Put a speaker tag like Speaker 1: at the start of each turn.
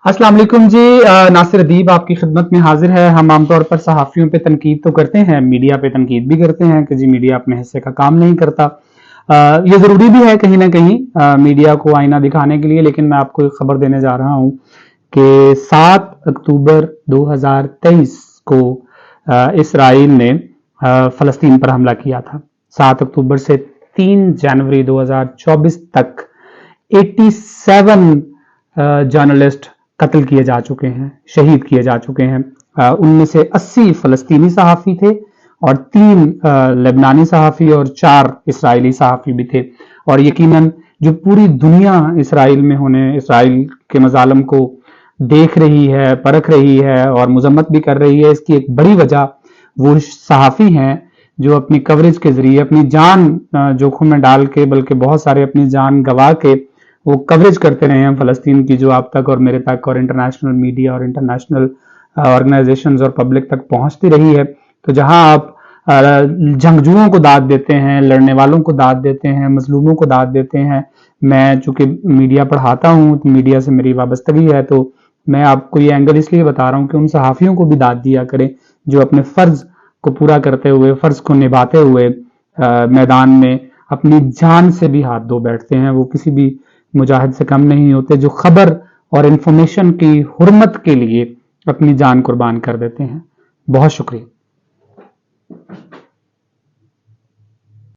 Speaker 1: अस्सलाम वालेकुम जी। नासिर अदीब आपकी खिदमत में हाजिर है। हम आमतौर पर सहाफ़ियों पे तनकीद तो करते हैं, मीडिया पे तनकीद भी करते हैं कि जी मीडिया अपने हिस्से का काम नहीं करता। ये ज़रूरी भी है कहीं ना कहीं मीडिया को आईना दिखाने के लिए, लेकिन मैं आपको एक खबर देने जा रहा हूँ कि 7 अक्टूबर 2023 को इसराइल ने फ़लस्तीन पर हमला किया था। 7 अक्टूबर से 3 जनवरी 2024 तक 87 जर्नलिस्ट कत्ल किए जा चुके हैं, शहीद किए जा चुके हैं। उनमें से 80 फलस्तीनी सहाफ़ी थे और 3 लेबनानी सहाफ़ी और 4 इसराइली सहाफ़ी भी थे। और यकीनन जो पूरी दुनिया इसराइल के मज़ालम को देख रही है, परख रही है और मजम्मत भी कर रही है, इसकी एक बड़ी वजह वो सहाफ़ी हैं जो अपनी कवरेज के जरिए अपनी जान जोखिम में डाल के, बल्कि बहुत सारे अपनी जान गंवा के वो कवरेज करते रहे हैं फलस्तीन की, जो आप तक और मेरे तक और इंटरनेशनल मीडिया और इंटरनेशनल ऑर्गेनाइजेशंस और पब्लिक तक पहुंचती रही है। तो जहां आप जंगजुओं को दाद देते हैं, लड़ने वालों को दाद देते हैं, मजलूमों को दाद देते हैं। मैं चूंकि मीडिया पढ़ाता हूं तो मीडिया से मेरी वाबस्तगी है, तो मैं आपको ये एंगल इसलिए बता रहा हूं कि उन सहाफ़ियों को भी दाद दिया करें जो अपने फर्ज को पूरा करते हुए, फर्ज को निभाते हुए मैदान में अपनी जान से भी हाथ धो बैठते हैं। वो किसी भी मुजाहिद से कम नहीं होते जो खबर और इंफॉर्मेशन की हुर्मत के लिए अपनी जान कुर्बान कर देते हैं। बहुत शुक्रिया।